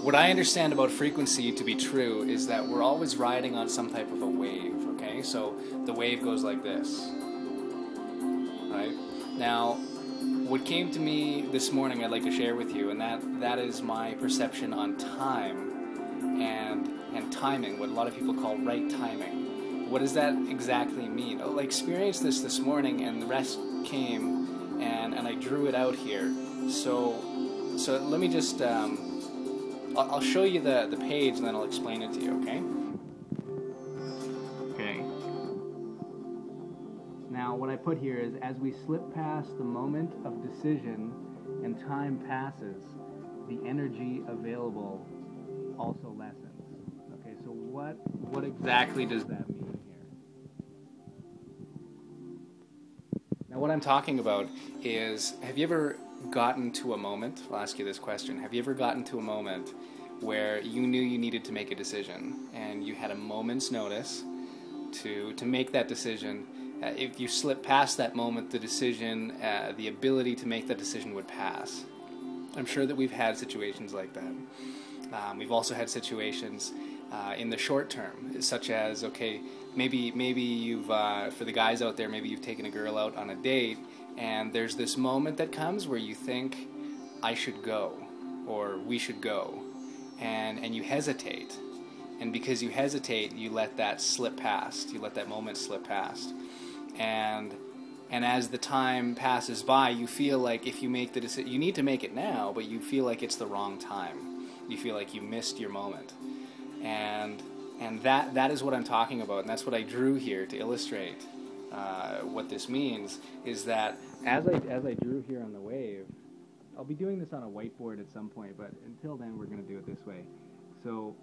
What I understand about frequency to be true is that we're always riding on some type of a wave, okay? So the wave goes like this, right? Now, what came to me this morning I'd like to share with you, and that is my perception on time and timing, what a lot of people call right timing. What does that exactly mean? Oh, I experienced this morning, and the rest came, and I drew it out here. So let me just... I'll show you the page and then I'll explain it to you, okay? Okay. Now what I put here is, as we slip past the moment of decision and time passes, the energy available also lessens. Okay, so what exactly does that mean here? Now what I'm talking about is, have you ever gotten to a moment, I'll ask you this question, have you ever gotten to a moment where you knew you needed to make a decision and you had a moment's notice to make that decision? If you slip past that moment, the decision, the ability to make that decision would pass. I'm sure that we've had situations like that. We've also had situations in the short term, such as, okay, maybe you've, for the guys out there, maybe you've taken a girl out on a date, and there's this moment that comes where you think, I should go, or we should go, and you hesitate. And because you hesitate, you let that slip past. You let that moment slip past. And as the time passes by, you feel like if you make the decision, you need to make it now, but you feel like it's the wrong time. You feel like you missed your moment. And that is what I'm talking about, and that's what I drew here to illustrate what this means, is that as I drew here on the wave, I'll be doing this on a whiteboard at some point, but until then we're going to do it this way. So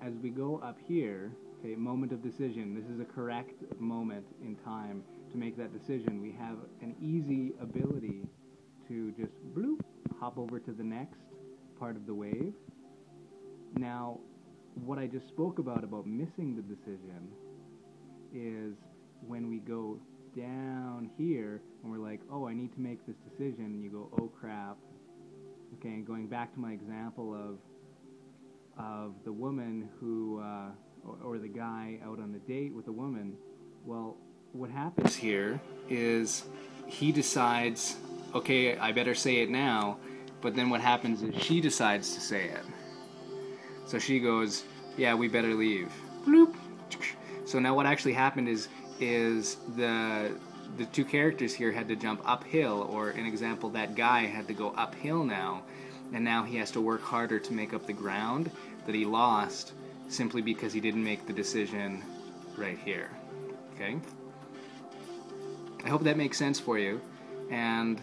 as we go up here, okay, moment of decision, this is a correct moment in time to make that decision. We have an easy ability to just bloop, hop over to the next part of the wave. Now, what I just spoke about missing the decision is when we go down here and we're like, oh, I need to make this decision, and you go, oh crap. Okay, and going back to my example of the woman who, or the guy out on the date with the woman, well, what happens here is he decides, okay, I better say it now, but then what happens is she decides to say it. So she goes, yeah, we better leave. Bloop. So now what actually happened is the two characters here had to jump uphill, or an example, that guy had to go uphill now, and now he has to work harder to make up the ground that he lost simply because he didn't make the decision right here. Okay? I hope that makes sense for you, and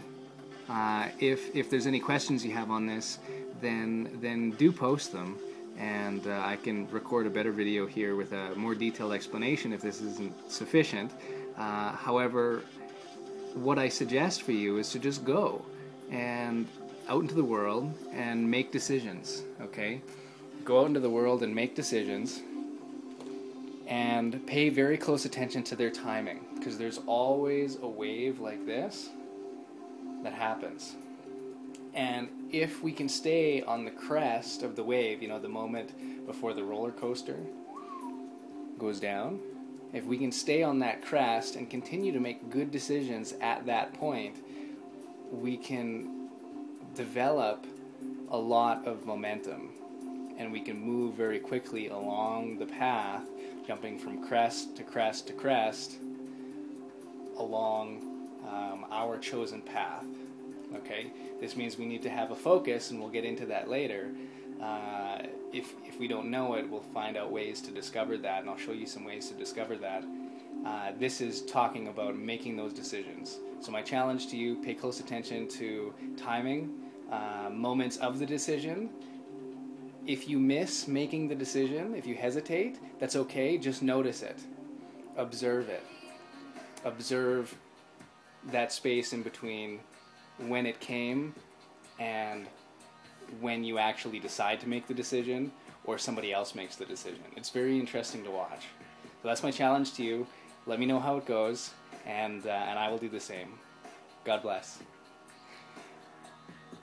if there's any questions you have on this, then do post them, and I can record a better video here with a more detailed explanation if this isn't sufficient. However, what I suggest for you is to just go and out into the world and make decisions, okay? Go out into the world and make decisions, and pay very close attention to their timing, because there's always a wave like this that happens. And if we can stay on the crest of the wave, you know, the moment before the roller coaster goes down, if we can stay on that crest and continue to make good decisions at that point, we can develop a lot of momentum, and we can move very quickly along the path, jumping from crest to crest to crest along our chosen path. Okay, this means we need to have a focus, and we'll get into that later. If we don't know it, we'll find out ways to discover that, and I'll show you some ways to discover that. This is talking about making those decisions. So my challenge to you, pay close attention to timing, moments of the decision. If you miss making the decision, if you hesitate, that's okay, just notice it. Observe it. Observe that space in between when it came and when you actually decide to make the decision, or somebody else makes the decision. It's very interesting to watch. So that's my challenge to you. Let me know how it goes, and I will do the same. God bless.